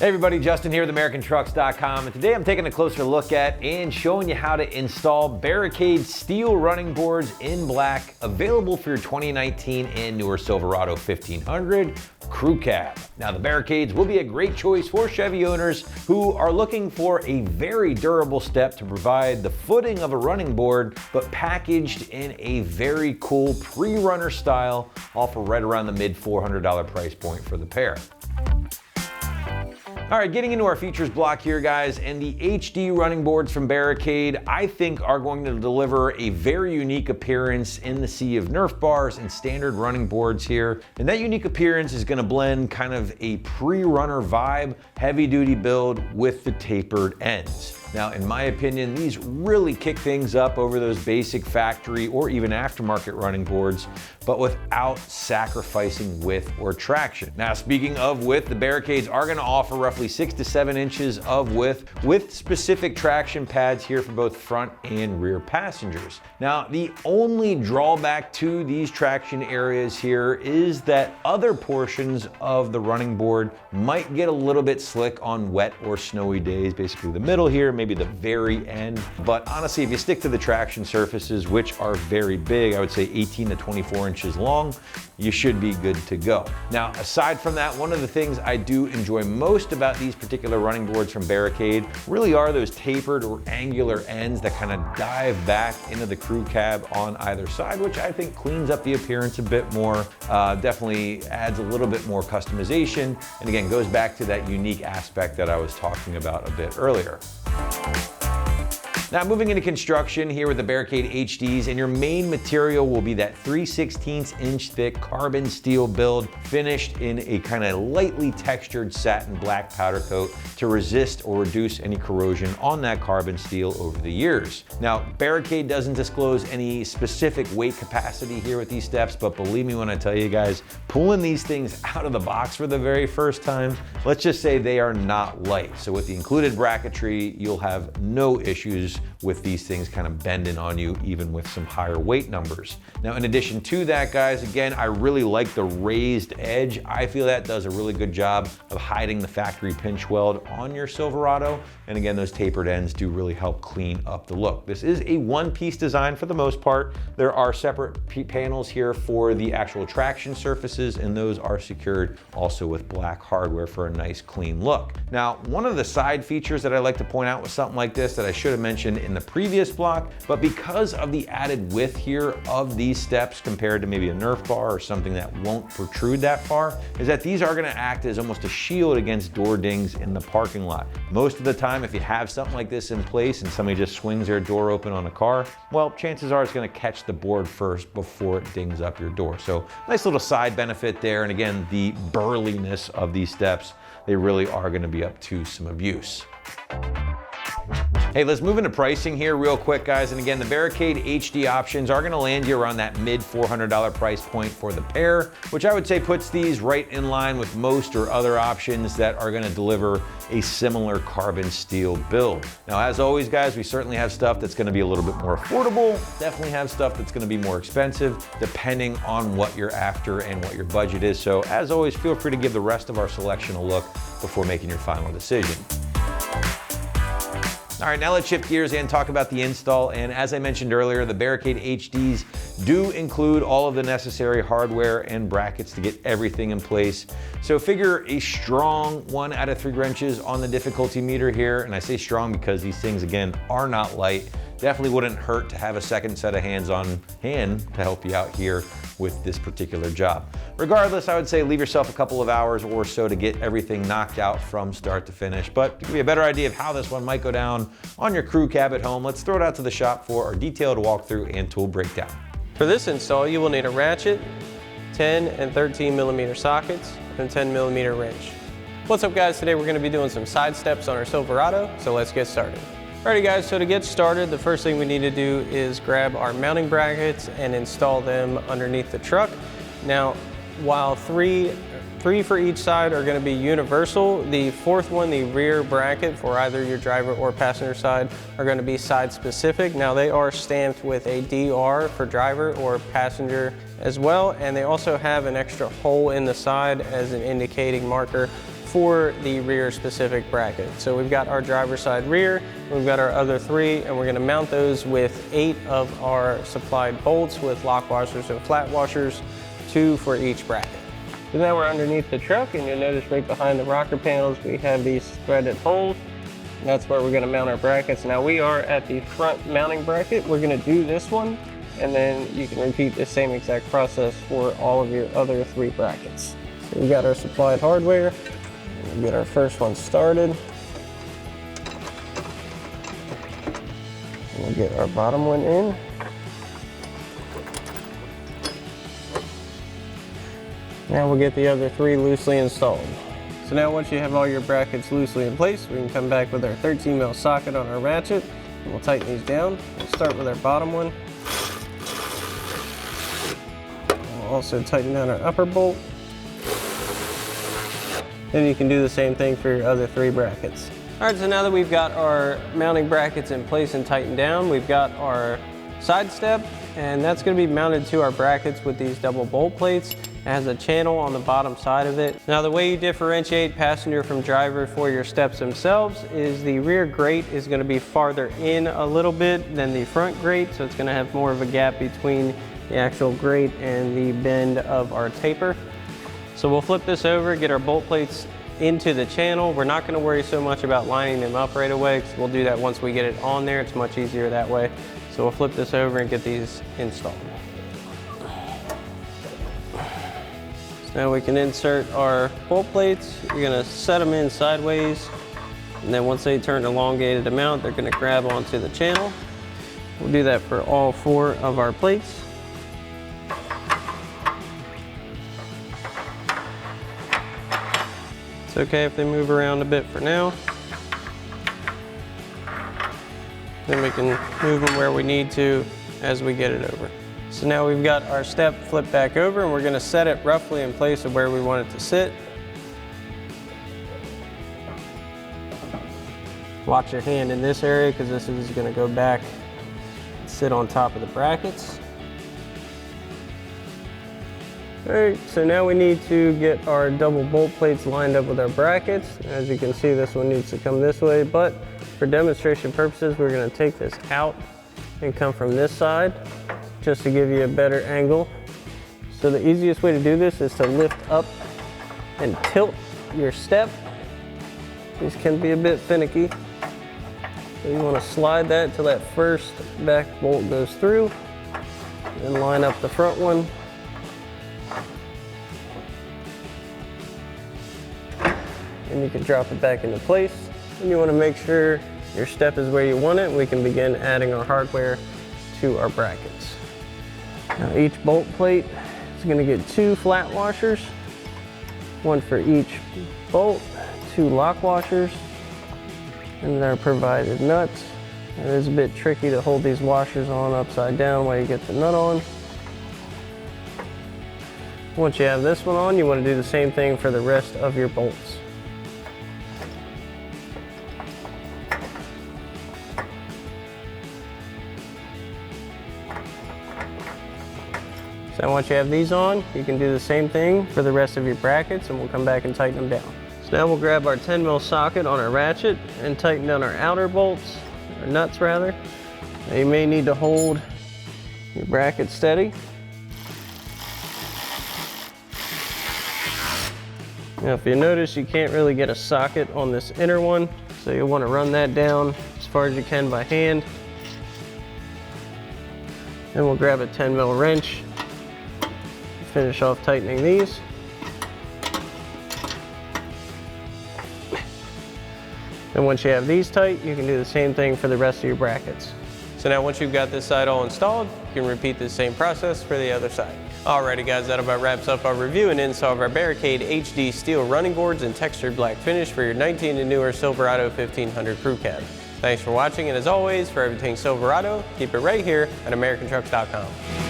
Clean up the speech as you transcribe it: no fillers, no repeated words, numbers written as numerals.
Hey everybody, Justin here with AmericanTrucks.com, and today I'm taking a closer look at and showing you how to install Barricade steel running boards in black, available for your 2019 and newer Silverado 1500 Crew Cab. Now the Barricades will be a great choice for Chevy owners who are looking for a very durable step to provide the footing of a running board, but packaged in a very cool pre-runner style, all for right around the mid $400 price point for the pair. All right, getting into our features block here, guys, and the HD running boards from Barricade, I think are going to deliver a very unique appearance in the sea of Nerf bars and standard running boards here. And that unique appearance is gonna blend kind of a pre-runner vibe, heavy-duty build with the tapered ends. Now, in my opinion, these really kick things up over those basic factory or even aftermarket running boards, but without sacrificing width or traction. Now, speaking of width, the Barricades are gonna offer roughly 6 to 7 inches of width with specific traction pads here for both front and rear passengers. Now, the only drawback to these traction areas here is that other portions of the running board might get a little bit slick on wet or snowy days, basically the middle here, maybe the very end. But honestly, if you stick to the traction surfaces, which are very big, I would say 18 to 24 inches long, you should be good to go. Now, aside from that, one of the things I do enjoy most about these particular running boards from Barricade really are those tapered or angular ends that kind of dive back into the crew cab on either side, which I think cleans up the appearance a bit more, definitely adds a little bit more customization, and again, goes back to that unique aspect that I was talking about a bit earlier. Now moving into construction here with the Barricade HDs, and your main material will be that 3/16 inch thick carbon steel build finished in a kind of lightly textured satin black powder coat to resist or reduce any corrosion on that carbon steel over the years. Now Barricade doesn't disclose any specific weight capacity here with these steps, but believe me when I tell you guys, pulling these things out of the box for the very first time, let's just say they are not light. So with the included bracketry, you'll have no issues with these things kind of bending on you, even with some higher weight numbers. Now, in addition to that, guys, again, I really like the raised edge. I feel that does a really good job of hiding the factory pinch weld on your Silverado. And again, those tapered ends do really help clean up the look. This is a one-piece design for the most part. There are separate panels here for the actual traction surfaces, and those are secured also with black hardware for a nice clean look. Now, one of the side features that I like to point out with something like this that I should have mentioned in the previous block, but because of the added width here of these steps compared to maybe a Nerf bar or something that won't protrude that far, is that these are gonna act as almost a shield against door dings in the parking lot. Most of the time, if you have something like this in place and somebody just swings their door open on a car, well, chances are it's gonna catch the board first before it dings up your door. So nice little side benefit there. And again, the burliness of these steps, they really are gonna be up to some abuse. Hey, let's move into pricing here real quick, guys. And again, the Barricade HD options are gonna land you around that mid $400 price point for the pair, which I would say puts these right in line with most or other options that are gonna deliver a similar carbon steel build. Now, as always, guys, we certainly have stuff that's gonna be a little bit more affordable, definitely have stuff that's gonna be more expensive, depending on what you're after and what your budget is. So as always, feel free to give the rest of our selection a look before making your final decision. All right, now let's shift gears and talk about the install. And as I mentioned earlier, the Barricade HDs do include all of the necessary hardware and brackets to get everything in place. So figure a strong 1 out of 3 wrenches on the difficulty meter here. And I say strong because these things, again, are not light. Definitely wouldn't hurt to have a second set of hands on hand to help you out here with this particular job. Regardless, I would say leave yourself a couple of hours or so to get everything knocked out from start to finish. But to give you a better idea of how this one might go down on your crew cab at home, let's throw it out to the shop for our detailed walkthrough and tool breakdown. For this install, you will need a ratchet, 10 and 13 millimeter sockets, and a 10 millimeter wrench. What's up, guys? Today we're going to be doing some side steps on our Silverado, so let's get started. Alrighty guys, so to get started, the first thing we need to do is grab our mounting brackets and install them underneath the truck. Now, while three for each side are going to be universal, the fourth one, the rear bracket for either your driver or passenger side, are going to be side specific. Now they are stamped with a DR for driver or passenger as well, and they also have an extra hole in the side as an indicating marker for the rear specific bracket. So we've got our driver's side rear, we've got our other 3, and we're gonna mount those with 8 of our supplied bolts with lock washers and flat washers, 2 for each bracket. So now we're underneath the truck, and you'll notice right behind the rocker panels, we have these threaded holes. That's where we're gonna mount our brackets. Now we are at the front mounting bracket. We're gonna do this one, and then you can repeat the same exact process for all of your other 3 brackets. So we got our supplied hardware. We'll get our first one started. We'll get our bottom one in. Now we'll get the other 3 loosely installed. So now once you have all your brackets loosely in place, we can come back with our 13 mil socket on our ratchet, and we'll tighten these down. We'll start with our bottom one. We'll also tighten down our upper bolt. Then you can do the same thing for your other 3 brackets. All right, so now that we've got our mounting brackets in place and tightened down, we've got our side step, and that's gonna be mounted to our brackets with these double bolt plates. It has a channel on the bottom side of it. Now the way you differentiate passenger from driver for your steps themselves is the rear grate is gonna be farther in a little bit than the front grate, so it's gonna have more of a gap between the actual grate and the bend of our taper. So we'll flip this over, get our bolt plates into the channel. We're not gonna worry so much about lining them up right away, because we'll do that once we get it on there. It's much easier that way. So we'll flip this over and get these installed. So now we can insert our bolt plates. You're gonna set them in sideways, and then once they turn elongated amount, they're gonna grab onto the channel. We'll do that for all 4 of our plates. It's okay if they move around a bit for now. Then we can move them where we need to as we get it over. So now we've got our step flipped back over, and we're gonna set it roughly in place of where we want it to sit. Watch your hand in this area, because this is gonna go back and sit on top of the brackets. All right, so now we need to get our double bolt plates lined up with our brackets. As you can see, this one needs to come this way, but for demonstration purposes, we're gonna take this out and come from this side, just to give you a better angle. So the easiest way to do this is to lift up and tilt your step. These can be a bit finicky. So you wanna slide that until that first back bolt goes through, and line up the front one. And you can drop it back into place. And you want to make sure your step is where you want it. We can begin adding our hardware to our brackets. Now each bolt plate is going to get 2 flat washers, 1 for each bolt, 2 lock washers, and they're provided nuts. It is a bit tricky to hold these washers on upside down while you get the nut on. Once you have this one on, you want to do the same thing for the rest of your bolts. So once you have these on, you can do the same thing for the rest of your brackets, and we'll come back and tighten them down. So now we'll grab our 10 mil socket on our ratchet and tighten down our outer bolts, or nuts rather. Now you may need to hold your bracket steady. Now if you notice, you can't really get a socket on this inner one, so you'll want to run that down as far as you can by hand. Then we'll grab a 10 mil wrench, finish off tightening these. And once you have these tight, you can do the same thing for the rest of your brackets. So now once you've got this side all installed, you can repeat the same process for the other side. Alrighty guys, that about wraps up our review and install of our Barricade HD steel running boards and textured black finish for your 19 and newer Silverado 1500 Crew Cab. Thanks for watching, and as always, for everything Silverado, keep it right here at AmericanTrucks.com.